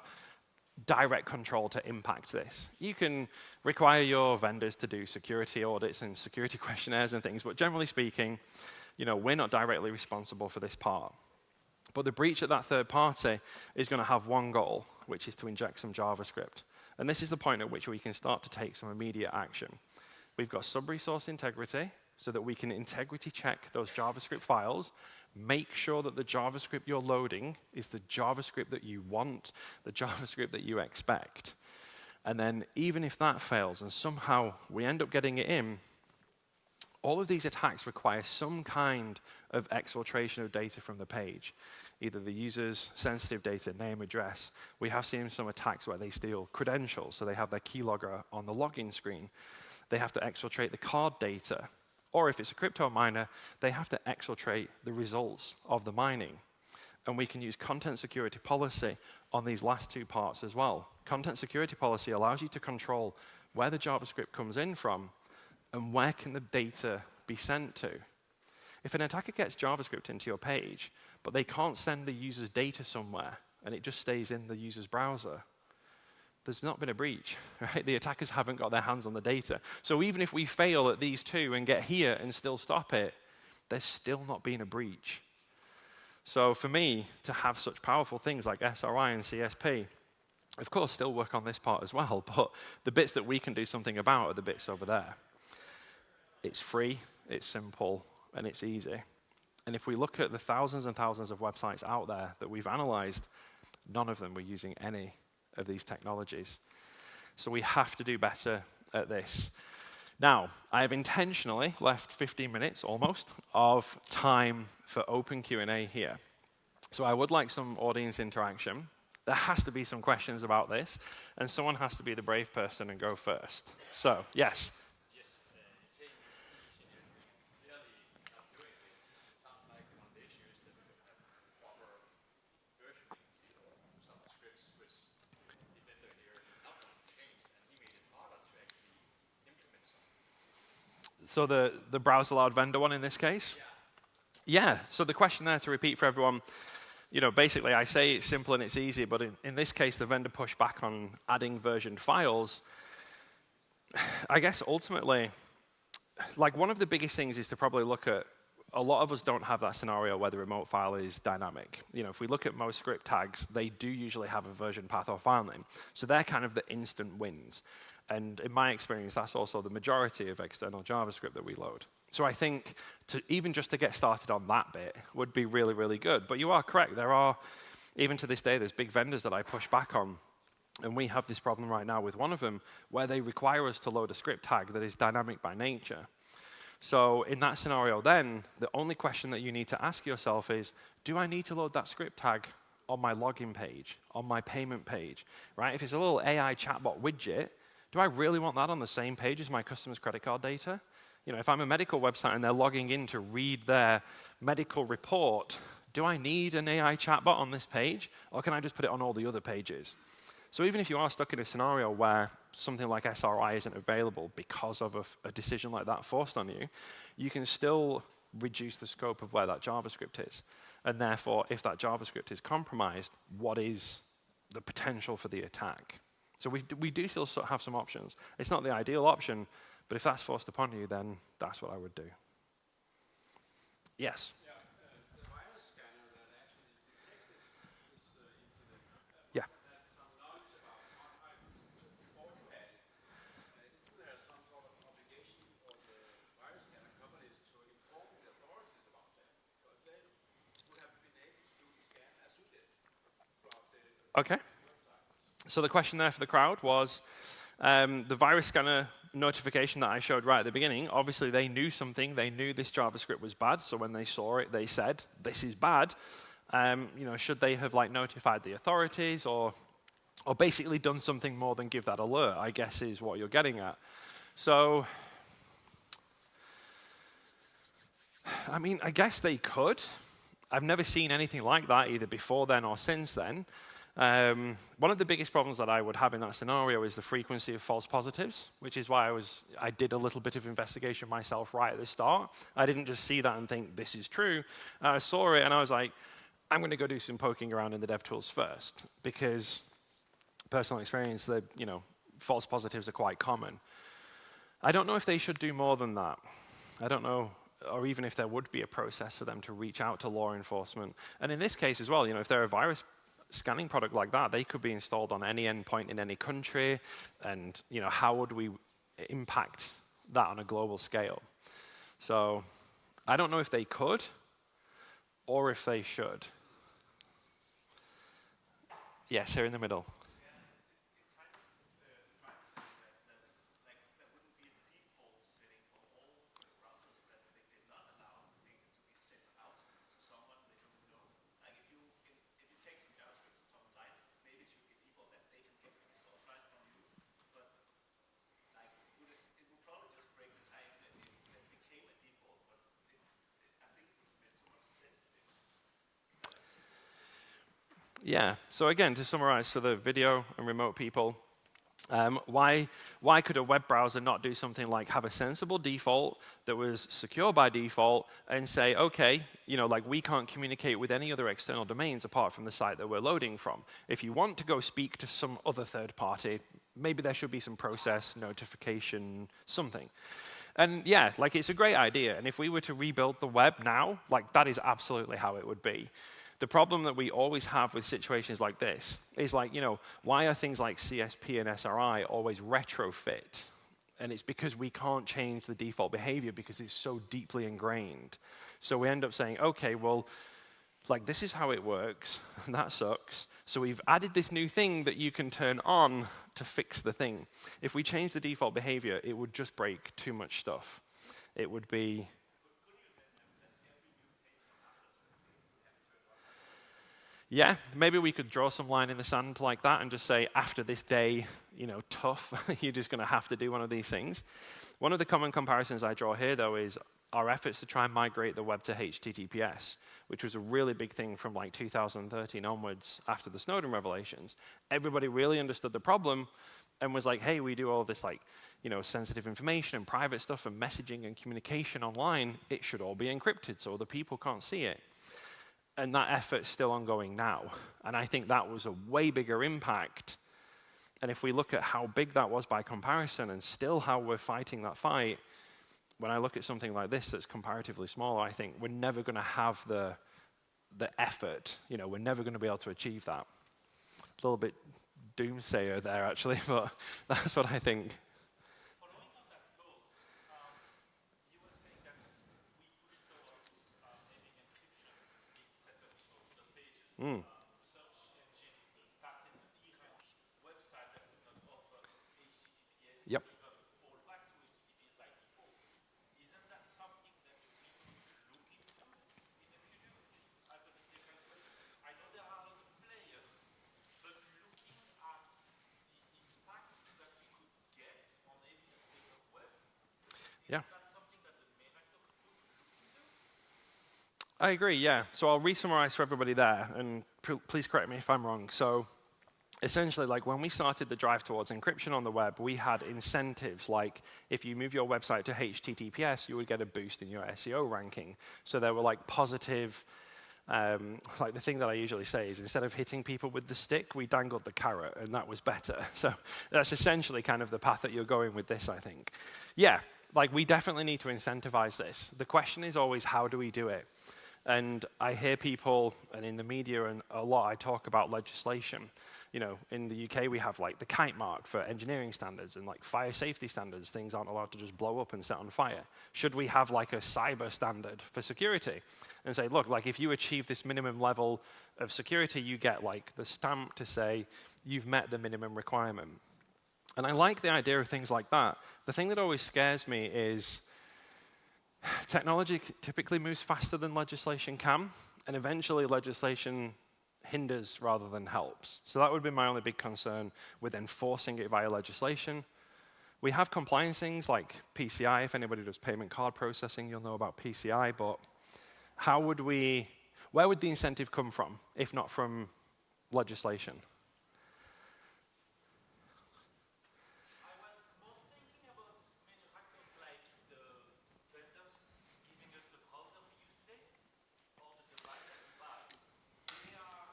direct control to impact this. You can require your vendors to do security audits and security questionnaires and things, but generally speaking, we're not directly responsible for this part. But the breach at that third party is going to have one goal, which is to inject some JavaScript. And this is the point at which we can start to take some immediate action. We've got sub-resource integrity, so that we can integrity check those JavaScript files, make sure that the JavaScript you're loading is the JavaScript that you want, the JavaScript that you expect. And then even if that fails and somehow we end up getting it in, all of these attacks require some kind of exfiltration of data from the page, either the user's sensitive data, name, address. We have seen some attacks where they steal credentials, so they have their keylogger on the login screen. They have to exfiltrate the card data. Or if it's a crypto miner, they have to exfiltrate the results of the mining. And we can use content security policy on these last two parts as well. Content security policy allows you to control where the JavaScript comes in from and where can the data be sent to. If an attacker gets JavaScript into your page, but they can't send the user's data somewhere, and it just stays in the user's browser, there's not been a breach, right? The attackers haven't got their hands on the data. So even if we fail at these two and get here and still stop it, there's still not been a breach. So for me, to have such powerful things like SRI and CSP, of course, still work on this part as well, but the bits that we can do something about are the bits over there. It's free, it's simple, and it's easy. And if we look at the thousands and thousands of websites out there that we've analyzed, none of them were using any of these technologies. So we have to do better at this. Now, I have intentionally left 15 minutes almost of time for open Q&A here. So I would like some audience interaction. There has to be some questions about this, and someone has to be the brave person and go first. So, yes. So the browser-allowed vendor one in this case? Yeah, so the question there, to repeat for everyone, basically I say it's simple and it's easy, but in this case, the vendor pushed back on adding versioned files. I guess ultimately, like one of the biggest things is to probably look at, a lot of us don't have that scenario where the remote file is dynamic. If we look at most script tags, they do usually have a version path or file name. So they're kind of the instant wins. And in my experience, that's also the majority of external JavaScript that we load. So I think even just to get started on that bit would be really, really good. But you are correct. There are, even to this day, there's big vendors that I push back on. And we have this problem right now with one of them where they require us to load a script tag that is dynamic by nature. So in that scenario then, the only question that you need to ask yourself is, do I need to load that script tag on my login page, on my payment page, right? If it's a little AI chatbot widget, do I really want that on the same page as my customer's credit card data? If I'm a medical website and they're logging in to read their medical report, do I need an AI chatbot on this page, or can I just put it on all the other pages? So even if you are stuck in a scenario where something like SRI isn't available because of a decision like that forced on you, you can still reduce the scope of where that JavaScript is. And therefore, if that JavaScript is compromised, what is the potential for the attack? So we do still have some options. It's not the ideal option, but if that's forced upon you, then that's what I would do. Yes?
Yeah, the virus scanner that actually detected this incident,
Yeah.
had some knowledge about before you had it. Isn't there some sort of obligation for the virus scanner companies to inform the authorities about that? Because they would have been able to do the scan as you did throughout the
Okay. So the question there for the crowd was, the virus scanner notification that I showed right at the beginning, obviously they knew something. They knew this JavaScript was bad, so when they saw it, they said, this is bad. Should they have notified the authorities or basically done something more than give that alert, I guess is what you're getting at. So, I guess they could. I've never seen anything like that either before then or since then. One of the biggest problems that I would have in that scenario is the frequency of false positives, which is why I did a little bit of investigation myself right at the start. I didn't just see that and think, this is true. I saw it and I was like, I'm going to go do some poking around in the dev tools first, because personal experience, false positives are quite common. I don't know if they should do more than that. I don't know or even if there would be a process for them to reach out to law enforcement. And in this case as well, if they're a virus scanning product like that, they could be installed on any endpoint in any country, and how would we impact that on a global scale? So I don't know if they could or if they should. Yes, here in the middle. Yeah, so again, to summarize for the video and remote people, why could a web browser not do something like have a sensible default that was secure by default and say, okay, like we can't communicate with any other external domains apart from the site that we're loading from. If you want to go speak to some other third party, maybe there should be some process, notification, something. And yeah, like it's a great idea. And if we were to rebuild the web now, like that is absolutely how it would be. The problem that we always have with situations like this is like, why are things like CSP and SRI always retrofit? And it's because we can't change the default behavior because it's so deeply ingrained. So we end up saying, okay, well, like this is how it works, and that sucks. So we've added this new thing that you can turn on to fix the thing. If we change the default behavior, it would just break too much stuff. It would be... Yeah, maybe we could draw some line in the sand like that and just say, after this day, tough, you're just going to have to do one of these things. One of the common comparisons I draw here, though, is our efforts to try and migrate the web to HTTPS, which was a really big thing from like 2013 onwards after the Snowden revelations. Everybody really understood the problem and was like, hey, we do all this like, sensitive information and private stuff and messaging and communication online. It should all be encrypted so other people can't see it. And that effort's still ongoing now. And I think that was a way bigger impact. And if we look at how big that was by comparison and still how we're fighting that fight, when I look at something like this that's comparatively smaller, I think we're never going to have the effort. We're never going to be able to achieve that. A little bit doomsayer there, actually, but that's what I think. Mm. Yep. Yeah. I agree, yeah. So I'll re-summarize for everybody there, and please correct me if I'm wrong. So essentially, like when we started the drive towards encryption on the web, we had incentives like if you move your website to HTTPS, you would get a boost in your SEO ranking. So there were like positive, like the thing that I usually say is instead of hitting people with the stick, we dangled the carrot, and that was better. So that's essentially kind of the path that you're going with this, I think. Yeah, like we definitely need to incentivize this. The question is always, how do we do it? And I hear people, and in the media and a lot, I talk about legislation. In the UK, we have like the kite mark for engineering standards and like fire safety standards. Things aren't allowed to just blow up and set on fire. Should we have like a cyber standard for security? And say, look, like if you achieve this minimum level of security, you get like the stamp to say you've met the minimum requirement. And I like the idea of things like that. The thing that always scares me is technology typically moves faster than legislation can, and eventually legislation hinders rather than helps. So that would be my only big concern with enforcing it via legislation. We have compliance things like PCI. If anybody does payment card processing, you'll know about PCI, but where would the incentive come from, if not from legislation?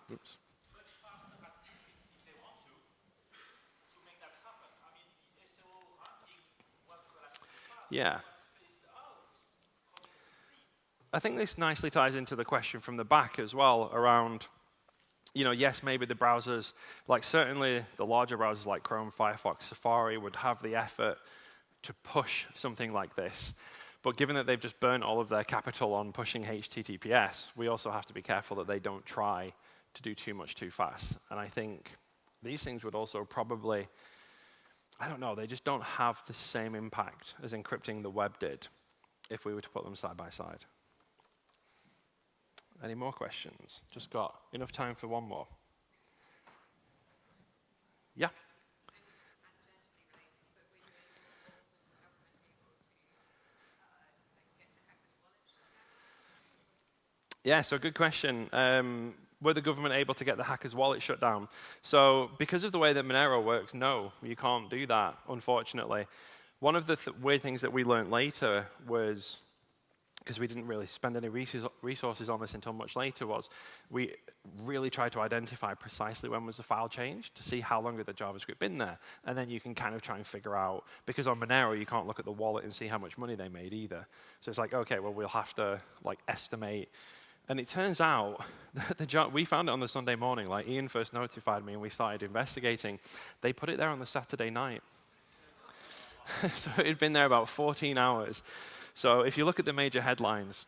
Oops.
Much faster at if they want to make that happen. I mean, the SEO ranking was relatively fast.
Yeah.
It was phased out.
I think this nicely ties into the question from the back as well around, yes, maybe the browsers, like certainly the larger browsers like Chrome, Firefox, Safari would have the effort to push something like this. But given that they've just burnt all of their capital on pushing HTTPS, we also have to be careful that they don't try to do too much too fast. And I think these things would also probably, I don't know, they just don't have the same impact as encrypting the web did if we were to put them side by side. Any more questions? Just got enough time for one more. Yeah? Yeah, so good question. Were the government able to get the hacker's wallet shut down? So because of the way that Monero works, no, you can't do that, unfortunately. One of the weird things that we learned later was, because we didn't really spend any resources on this until much later, was we really tried to identify precisely when was the file changed to see how long had the JavaScript been there. And then you can kind of try and figure out, because on Monero you can't look at the wallet and see how much money they made either. So it's like, okay, well we'll have to like estimate. And it turns out, we found it on the Sunday morning, like Ian first notified me and we started investigating. They put it there on the Saturday night. So it had been there about 14 hours. So if you look at the major headlines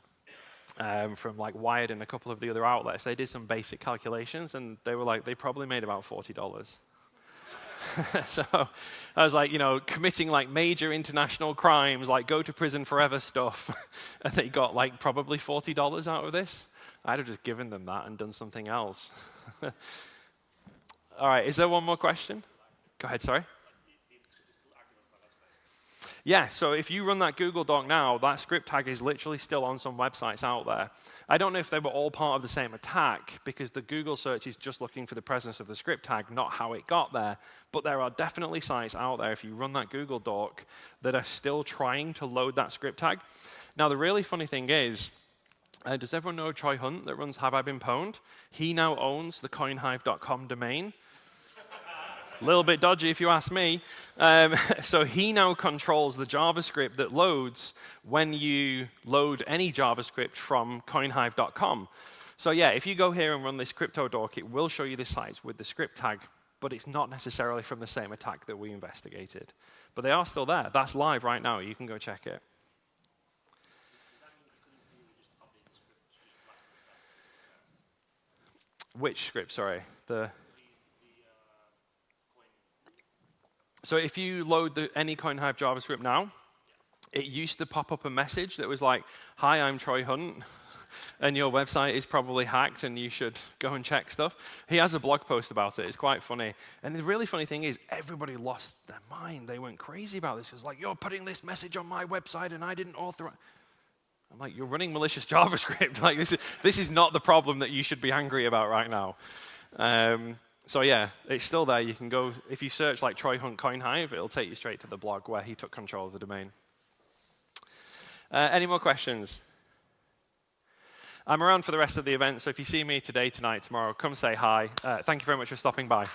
from like Wired and a couple of the other outlets, they did some basic calculations and they were like, they probably made about $40. So I was like, committing like major international crimes, like go to prison forever stuff. And they got like probably $40 out of this. I'd have just given them that and done something else. All right, is there one more question? Go ahead, sorry. Yeah, so if you run that Google Doc now, that script tag is literally still on some websites out there. I don't know if they were all part of the same attack, because the Google search is just looking for the presence of the script tag, not how it got there. But there are definitely sites out there, if you run that Google Doc, that are still trying to load that script tag. Now, the really funny thing is, does everyone know Troy Hunt that runs Have I Been Pwned? He now owns the coinhive.com domain. A little bit dodgy if you ask me. So he now controls the JavaScript that loads when you load any JavaScript from coinhive.com. So yeah, if you go here and run this crypto doc, it will show you the sites with the script tag, but it's not necessarily from the same attack that we investigated. But they are still there. That's live right now. You can go check it. Which script, sorry? So if you load any CoinHive JavaScript now, it used to pop up a message that was like, hi, I'm Troy Hunt, and your website is probably hacked and you should go and check stuff. He has a blog post about it. It's quite funny. And the really funny thing is everybody lost their mind. They went crazy about this. It was like, you're putting this message on my website and I didn't authorize. I'm like, you're running malicious JavaScript. Like this is not the problem that you should be angry about right now. So yeah, it's still there. You can go, if you search like Troy Hunt CoinHive, it'll take you straight to the blog where he took control of the domain. Any more questions? I'm around for the rest of the event, so if you see me today, tonight, tomorrow, come say hi. Thank you very much for stopping by.